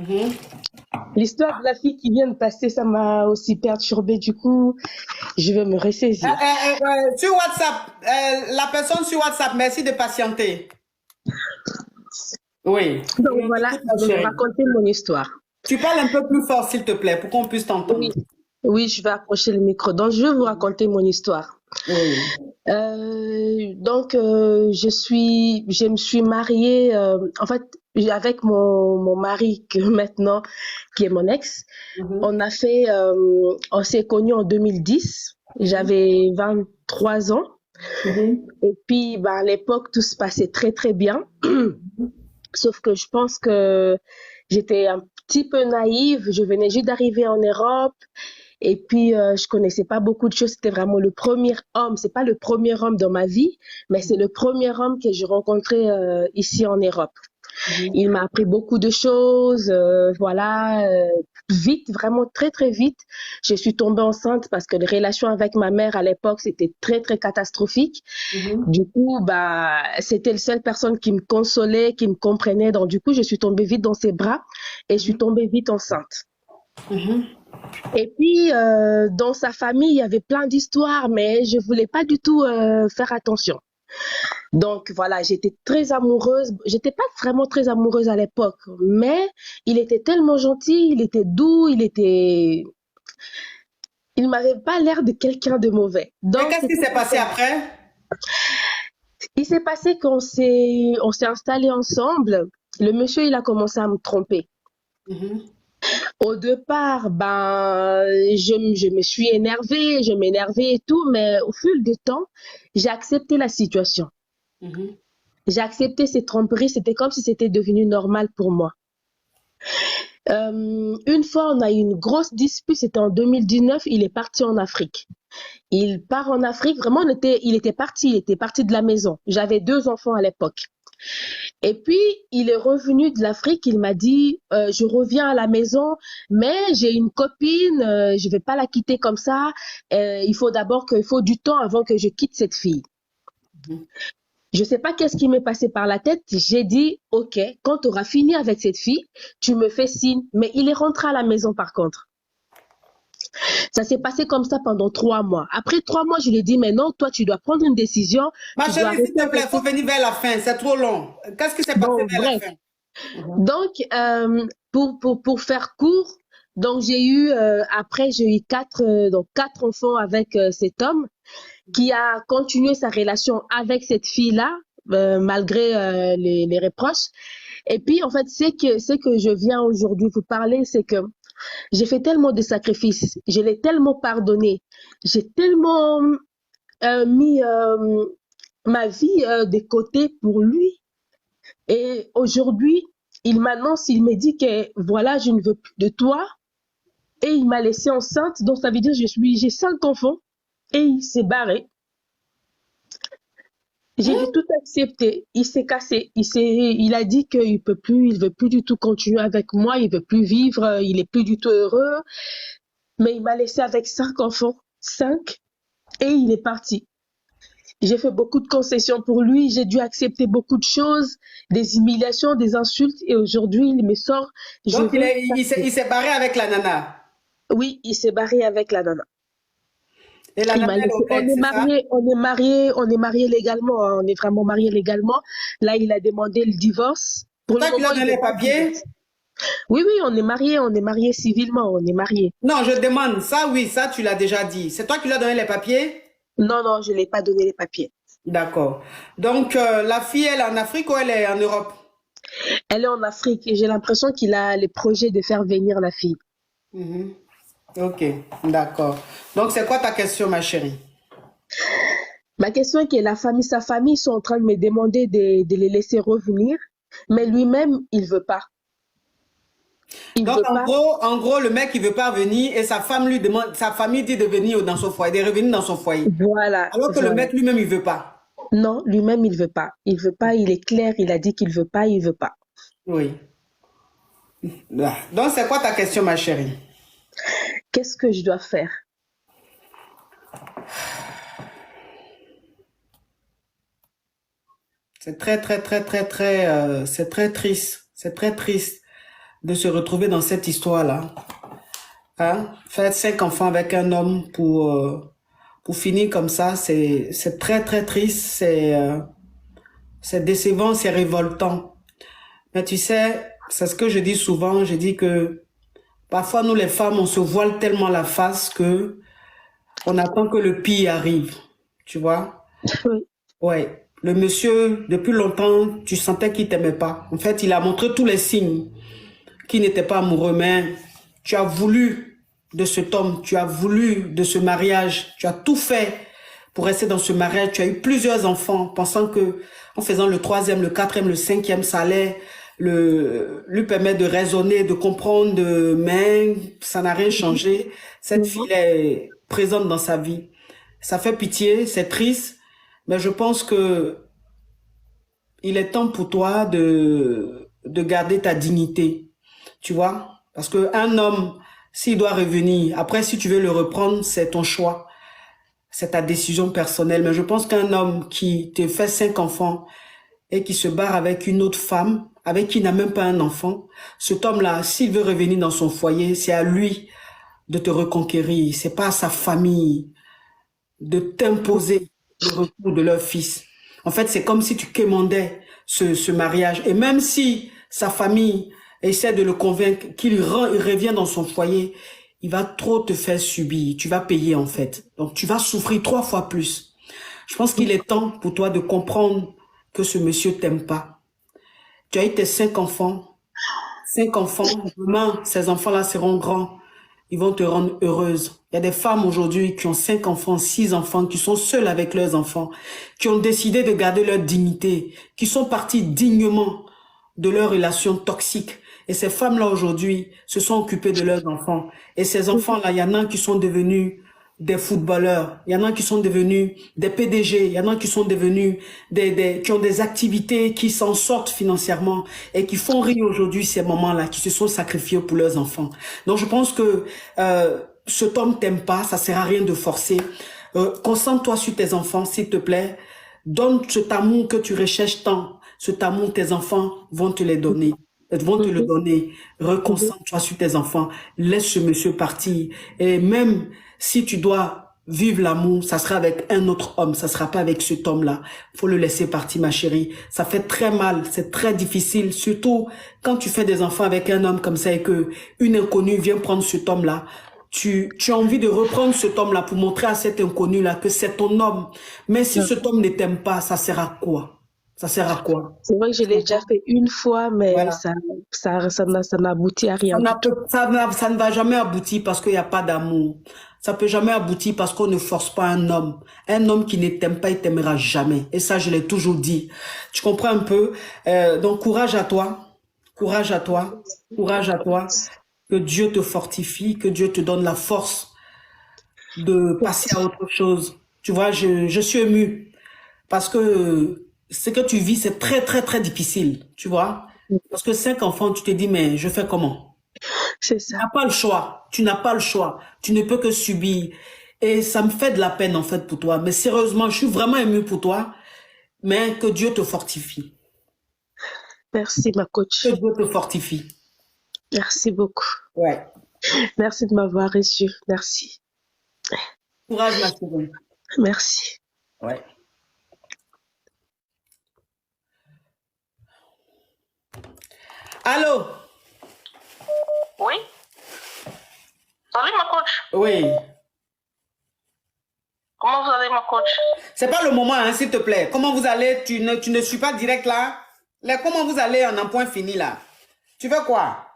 Mhm. L'histoire de la fille qui vient de passer, ça m'a aussi perturbée. Du coup, je vais me ressaisir. Sur WhatsApp, la personne sur WhatsApp, merci de patienter. Oui, Donc on voilà, écoute je ma vais vous chérie. raconter mon histoire. Tu parles un peu plus fort, s'il te plaît, pour qu'on puisse t'entendre. Oui, oui, je vais approcher le micro. Donc, je vais vous raconter mon histoire. Oui. Je me suis mariée, en fait, avec mon mari que maintenant, qui est mon ex. Mhm. On s'est connus en 2010. Mhm. J'avais 23 ans. Mhm. Et puis, bah, à l'époque, tout se passait très, très bien. Sauf que je pense que j'étais un petit peu naïve. Je venais juste d'arriver en Europe. Et puis, je connaissais pas beaucoup de choses. C'était vraiment le premier homme. C'est pas le premier homme dans ma vie, mais c'est le premier homme que j'ai rencontré ici en Europe. Mhm. Il m'a appris beaucoup de choses, voilà, vite, vraiment très très vite. Je suis tombée enceinte parce que les relations avec ma mère à l'époque c'était très très catastrophique. Mhm. Du coup, bah, c'était la seule personne qui me consolait, qui me comprenait. Donc du coup, je suis tombée vite dans ses bras et je suis tombée vite enceinte. Mhm. Et puis, dans sa famille, il y avait plein d'histoires, mais je voulais pas du tout faire attention. Donc voilà, j'étais très amoureuse. J'étais pas vraiment très amoureuse à l'époque, mais il était tellement gentil, il était doux, il m'avait pas l'air de quelqu'un de mauvais. Et Donc qu'est-ce qui c'était s'est passé super. après? Il s'est passé on s'est installés ensemble. Le monsieur, il a commencé à me tromper. Mhm. Au départ, ben, je me suis énervée, je m'énervais et tout, mais au fil du temps, j'ai accepté la situation. Mhm. J'ai accepté ces tromperies, c'était comme si c'était devenu normal pour moi. Une fois, on a eu une grosse dispute, c'était en 2019, il est parti en Afrique. Il part en Afrique, vraiment, il était parti de la maison. J'avais 2 enfants à l'époque. Et puis, il est revenu de l'Afrique, il m'a dit, je reviens à la maison, mais j'ai une copine, je vais pas la quitter comme ça, il faut du temps avant que je quitte cette fille. Mhm. Je sais pas qu'est-ce qui m'est passé par la tête. J'ai dit, OK, quand tu auras fini avec cette fille, tu me fais signe. Mais il est rentré à la maison par contre. Ça s'est passé comme ça pendant 3 mois. Après 3 mois, je lui ai dit, mais non, toi, tu dois prendre une décision. Ma Tu dois chérie, s'il arrêter te plaît, il avec faut cette venir fille. vers la fin, c'est trop long. Qu'est-ce qui s'est passé Bon, vers la bref. fin? Mhm. Donc, pour faire court, donc après, j'ai eu quatre enfants avec cet homme qui a continué sa relation avec cette fille-là, malgré les reproches. Et puis, en fait, c'est que je viens aujourd'hui vous parler, c'est que j'ai fait tellement de sacrifices, je l'ai tellement pardonné, j'ai tellement mis ma vie de côté pour lui. Et aujourd'hui, il m'annonce, il me dit que voilà, je ne veux plus de toi. Et il m'a laissée enceinte, donc ça veut dire que j'ai 5 enfants. Et il s'est barré. J'ai dû tout accepter. Il s'est cassé. Il a dit qu'il peut plus, il veut plus du tout continuer avec moi, il veut plus vivre, il est plus du tout heureux. Mais il m'a laissé avec 5 enfants, 5, et il est parti. J'ai fait beaucoup de concessions pour lui, j'ai dû accepter beaucoup de choses, des humiliations, des insultes, et aujourd'hui il me sort, je Donc, veux il partir. s'est barré avec la nana. Oui, il s'est barré avec la nana. Et la Il nana m'a est laissé. honnête, c'est ça? On est mariés légalement, hein, on est vraiment mariés légalement. Là, il a demandé le divorce. C'est Pour le toi qui lui moment, as il donné veut les pas le divorce. papiers? Oui, oui, on est mariés civilement, on est mariés. Non, je demande. Ça, oui, ça, tu l'as déjà dit. C'est toi qui lui as donné les papiers? Non, non, je l'ai pas donné les papiers. D'accord. Donc, la fille, elle est en Afrique ou elle est en Europe? Elle est en Afrique et j'ai l'impression qu'il a les projets de faire venir la fille. Mhm. Ok, d'accord. Donc, c'est quoi ta question, ma chérie? Ma question est que sa famille sont en train de me demander de les laisser revenir, mais lui-même, il veut pas. Il Donc, veut pas. en gros, le mec, il veut pas venir et sa femme lui demande, sa famille dit de venir dans son foyer, de revenir dans son foyer. Voilà, Alors que le voilà. mec lui-même, il veut pas. Non, lui-même, il veut pas. Il veut pas, il est clair, il a dit qu'il veut pas, il veut pas. Oui. Ah. Donc, c'est quoi ta question, ma chérie? Qu'est-ce que je dois faire? C'est très, très, très, très, très, c'est très triste. C'est très triste. de se retrouver dans cette histoire-là. Hein? Faire 5 enfants avec un homme pour finir comme ça, c'est très, très triste, c'est décevant, c'est révoltant. Mais tu sais, c'est ce que je dis souvent, je dis que parfois nous les femmes, on se voile tellement la face que on attend que le pire arrive, tu vois? Oui. Ouais. Le monsieur, depuis longtemps, tu sentais qu'il t'aimait pas. En fait, il a montré tous les signes qu'il n'était pas amoureux, mais tu as voulu de cet homme, tu as voulu de ce mariage, tu as tout fait pour rester dans ce mariage. Tu as eu plusieurs enfants, pensant que en faisant le 3e, le 4e, le 5e, ça allait lui permettre de raisonner, de comprendre, mais ça n'a rien changé. Cette fille est présente dans sa vie. Ça fait pitié, c'est triste, mais je pense que il est temps pour toi de garder ta dignité, tu vois? Parce que un homme, s'il doit revenir, après, si tu veux le reprendre, c'est ton choix. C'est ta décision personnelle. Mais je pense qu'un homme qui te fait 5 enfants et qui se barre avec une autre femme, avec qui il n'a même pas un enfant, cet homme-là, s'il veut revenir dans son foyer, c'est à lui de te reconquérir. C'est pas à sa famille de t'imposer le retour de leur fils. En fait, c'est comme si tu quémandais ce mariage. Et même si sa famille essaie de le convaincre il revient dans son foyer, il va trop te faire subir. Tu vas payer, en fait. Donc, tu vas souffrir 3 fois plus. Je pense qu'il est temps pour toi de comprendre que ce monsieur t'aime pas. Tu as eu tes 5 enfants. 5 enfants. Demain, ces enfants-là seront grands. Ils vont te rendre heureuse. Il y a des femmes aujourd'hui qui ont 5 enfants, 6 enfants, qui sont seules avec leurs enfants, qui ont décidé de garder leur dignité, qui sont parties dignement de leurs relations toxiques. Et ces femmes-là aujourd'hui se sont occupées de leurs enfants. Et ces enfants-là, il y en a qui sont devenus des footballeurs, il y en a qui sont devenus des PDG, il y en a qui sont devenus qui ont des activités, qui s'en sortent financièrement et qui font rire aujourd'hui ces mamans-là, qui se sont sacrifiés pour leurs enfants. Donc je pense que cet homme t'aime pas, ça sert à rien de forcer. Concentre-toi sur tes enfants, s'il te plaît. Donne cet amour que tu recherches tant. Cet amour, tes enfants vont te les donner. Elles vont te le donner. Reconcentre-toi sur tes enfants. Laisse ce monsieur partir. Et même si tu dois vivre l'amour, ça sera avec un autre homme. Ça sera pas avec cet homme-là. Faut le laisser partir, ma chérie. Ça fait très mal. C'est très difficile. Surtout quand tu fais des enfants avec un homme comme ça et que une inconnue vient prendre cet homme-là. Tu as envie de reprendre cet homme-là pour montrer à cet inconnu-là que c'est ton homme. Mais si cet homme ne t'aime pas, ça sert à quoi? Ça sert à quoi? C'est vrai que je l'ai déjà fait une fois, mais Voilà. ça n'aboutit à rien. Ça ne va jamais aboutir parce qu'il n'y a pas d'amour. Ça peut jamais aboutir parce qu'on ne force pas un homme. Un homme qui ne t'aime pas, il t'aimera jamais. Et ça, je l'ai toujours dit. Tu comprends un peu? Donc, courage à toi. Courage à toi. Courage à toi. Que Dieu te fortifie, que Dieu te donne la force de passer à autre chose. Tu vois, je suis émue parce que ce que tu vis, c'est très, très, très difficile. Tu vois? Parce que 5 enfants, tu te dis, mais je fais comment? C'est Tu ça. n'as pas le choix. Tu n'as pas le choix. Tu ne peux que subir. Et ça me fait de la peine, en fait, pour toi. Mais sérieusement, je suis vraiment émue pour toi. Mais que Dieu te fortifie. Merci, ma coach. Que Dieu te fortifie. Merci beaucoup. Ouais. Merci de m'avoir reçu. Merci. Courage, ma chérie. Merci. Ouais. Allô? Oui. Salut ma coach. Oui. Comment vous allez ma coach? C'est pas le moment, hein, s'il te plaît. Comment vous allez? Tu ne suis pas direct là? Là, comment vous allez en un point fini là? Tu veux quoi?